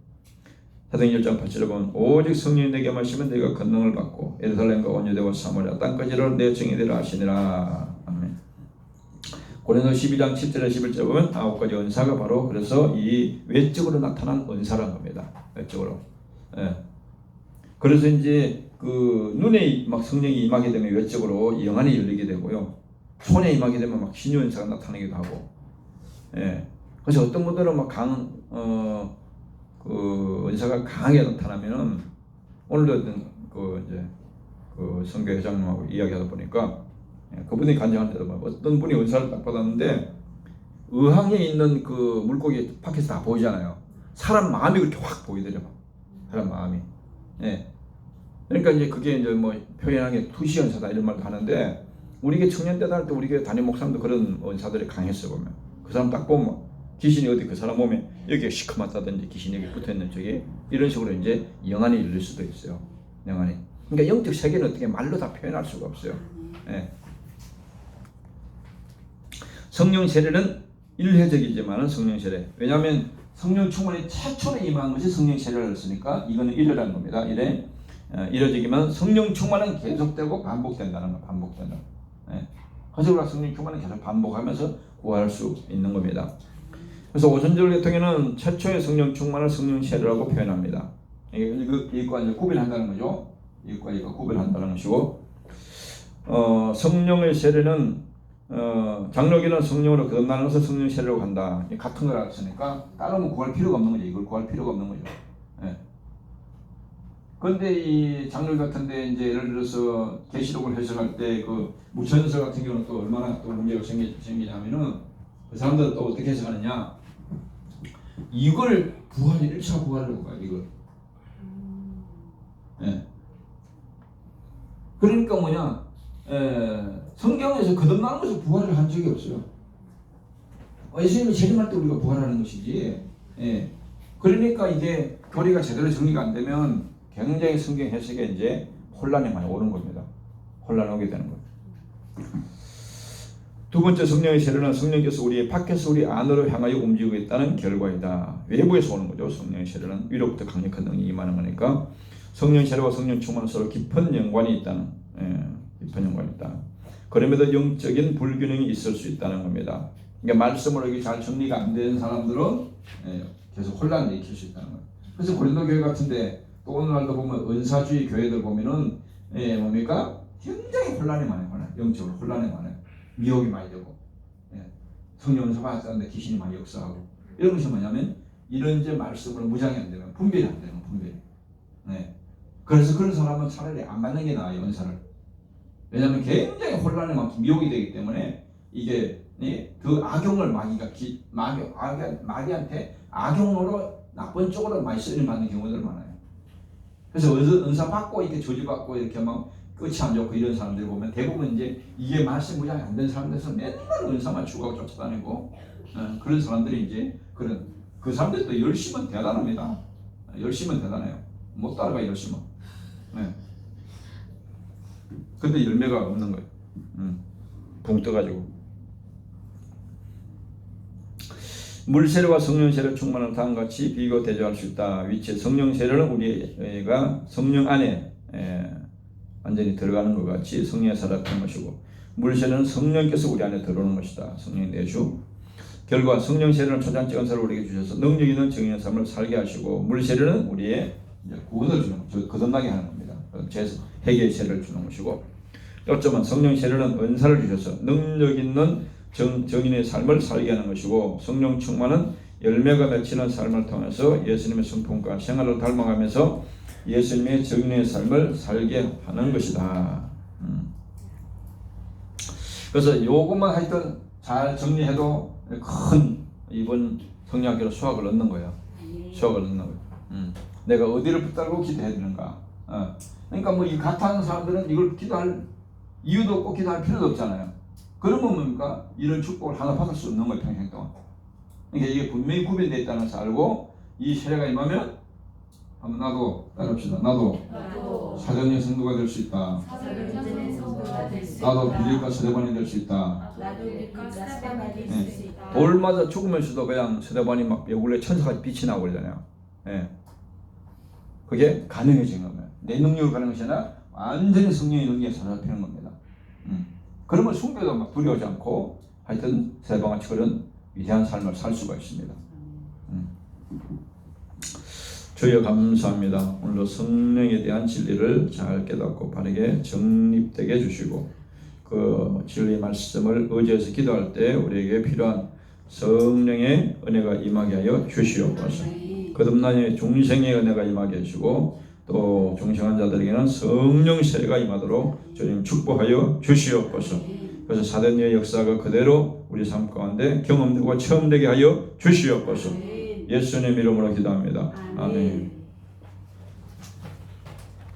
사도행전 1장 8절에 보면 오직 성령이 내게 마시면 내가 권능을 받고 예루살렘과 온유대와 사마리아 땅까지를 내 증인이 되라 하시니라. 아멘. 고린도 12장 10절에 11절에 보면 9가지 은사가 바로 그래서 이 외적으로 나타난 은사란 겁니다. 외적으로. 예. 그래서 이제 그 눈에 막 성령이 임하게 되면 외적으로 영안이 열리게 되고요. 손에 임하게 되면 막 신유 은사가 나타나기도 하고. 예. 그래서 어떤 분들은 막 그 은사가 강하게 나타나면은 오늘도 이제 그 선교 회장님하고 이야기하다 보니까 그분이 간증하는데도 어떤 분이 은사를 딱 받았는데 의항에 있는 그 물고기 밖에서 다 보이잖아요. 사람 마음이 그렇게 확 보이더라고. 사람 마음이. 예. 그러니까 이제 그게 이제 뭐 표현하는 게 투시 은사다 이런 말도 하는데 우리 게 청년대 다닐 때 우리 게 담임 목사님도 그런 은사들이 강했어 보면 그 사람 딱 보면 귀신이 어디 그 사람 몸에 여기가 시커멓다든지 귀신이 여기 붙어있는 쪽에 이런 식으로 이제 영안이 열릴 수도 있어요. 영안이. 그러니까 영적 세계는 어떻게 말로 다 표현할 수가 없어요. 예. 성령 세례는 일회적이지만은 성령 세례. 왜냐하면 성령 충만이 최초로 임한 것이 성령 세례를 했으니까 이거는 일회라는 겁니다. 일회적이면 성령 충만은 계속되고 반복된다는 거. 반복된다. 예. 그래서 우리가 성령 충만은 계속 반복하면서 구할 수 있는 겁니다. 그래서 오순절 계통에는 최초의 성령 충만을 성령 세례라고 표현합니다. 이것과 이제 구별한다는 거죠. 이것과 이거 구별한다는 것이고, 성령의 세례는 장로교는 성령으로 거듭나는 것을 성령 세례라고 한다. 같은 걸 알았으니까 다른 거 구할 필요가 없는 거죠. 이걸 구할 필요가 없는 거죠. 예. 그런데 이 장로 같은데 이제 예를 들어서 계시록을 해석할 때 그 무천서 같은 경우는 또 얼마나 또 문제가 생기냐면은 그 사람들은 또 어떻게 해석하느냐? 이걸 부활 1차 부활이라고 봐요. 이걸. 예. 그러니까 뭐냐? 성경에서 거듭나는 것을 부활을 한 적이 없어요. 예수님이 재림할 때 우리가 부활하는 것이지. 예. 그러니까 이게 교리가 제대로 정리가 안 되면 굉장히 성경 해석에 이제 혼란이 많이 오는 겁니다. 혼란이 오게 되는 거예요. 두 번째 성령의 세례는 성령께서 우리 밖에서 우리 안으로 향하여 움직이고 있다는 결과이다. 외부에서 오는 거죠. 성령의 세례는 위로부터 강력한 능력이 임하는 거니까 성령 세례와 성령 충만은 서로 깊은 연관이 있다는 깊은 연관이 있다. 그럼에도 영적인 불균형이 있을 수 있다는 겁니다. 그러니까 말씀으로 이게 잘 정리가 안 된 사람들은 계속 혼란을 일으킬 수 있다는 거예요. 그래서 고린도 교회 같은데 또 오늘날도 보면 은사주의 교회들 보면은 뭡니까? 굉장히 혼란이 많아요. 영적으로 혼란이 많아요. 미혹이 많이 되고 성령 은사 받았는데 귀신이 많이 역사하고 이런 것이 뭐냐면 이런 이제 말씀으로 무장이 안 되면 분별이 안 되는 분별이. 그래서 그런 사람은 차라리 안 받는 게 나아요. 은사를. 왜냐하면 굉장히 혼란이 많고 미혹이 되기 때문에 이게 그 악용을 마귀한테 악용으로 나쁜 쪽으로 많이 쓰임 받는 경우들 많아요. 그래서 은사 받고 이렇게 조지 받고 이렇게 막 끝이 안 좋고 이런 사람들 보면 대부분 이제 이게 말씀 무장이 안 된 사람들에서 맨날 은사만 추구하고 쫓아다니고 그런 사람들이 이제 그 사람들도 열심은 대단합니다. 열심은 대단해요. 못 따라가 열심은. 근데 열매가 없는 거예요. 붕 떠가지고. 물 세례와 성령 세례 충만한 다음과 같이 비교 대조할 수 있다. 위치 성령 세례는 우리가 성령 안에 완전히 들어가는 것 같이 성령의 살아가는 것이고, 물 세례는 성령께서 우리 안에 들어오는 것이다. 성령의 내주. 결과 성령 세례는 초장적 은사를 우리에게 주셔서 능력 있는 정의의 삶을 살게 하시고, 물 세례는 우리의 구원을 주는 것, 거듭나게 하는 겁니다. 회개의 세례를 주는 것이고, 어쩌면 성령 세례는 은사를 주셔서 능력 있는 정인의 삶을 살게 하는 것이고, 성령 충만은 열매가 맺히는 삶을 통해서 예수님의 성품과 생활을 닮아가면서 예수님의 정인의 삶을 살게 하는 것이다. 그래서 요것만 하여튼 잘 정리해도 큰 이번 성령학교로 수학을 얻는 거예요. 수학을 얻는 거예요. 내가 어디를 붙들고 기도해야 되는가. 그러니까 뭐 이 같은 사람들은 이걸 기도할 이유도 없고 기도할 필요도 없잖아요. 그러면 뭡니까? 이런 축복을 하나 받을 수 없는 거예요, 평생 동안. 그러니까 이게 분명히 구별되어 있다는 것을 알고, 이 세례가 임하면 한번 나도 따라합시다. 나도 사전의 성도가 될 수 있다. 나도 빌립과 스데반이 될 수 있다. 돌마다 죽으면서도 그냥 스데반이 막 얼굴에 천사같이 빛이 나오고 그러잖아요. 그게 가능해진 겁니다. 내 능력으로 가는 것이 아니라 완전히 성령의 능력에 사로잡히는 겁니다. 그러면 숭배도 막 두려워하지 않고 하여튼 스데반같이 그런 위대한 삶을 살 수가 있습니다. 주여 감사합니다. 오늘도 성령에 대한 진리를 잘 깨닫고 바르게 정립되게 해주시고, 그 진리의 말씀을 의지해서 기도할 때 우리에게 필요한 성령의 은혜가 임하게 하여 주시옵소서. 거듭남의 중생의 은혜가 임하게 해주시고, 또 중생한 자들에게는 성령 세례가 임하도록 주님 축복하여 주시옵소서. 그래서 사도의 역사가 그대로 우리 삶 가운데 경험되고 체험되게 하여 주시옵소서. 예수님 이름으로 기도합니다. 아멘.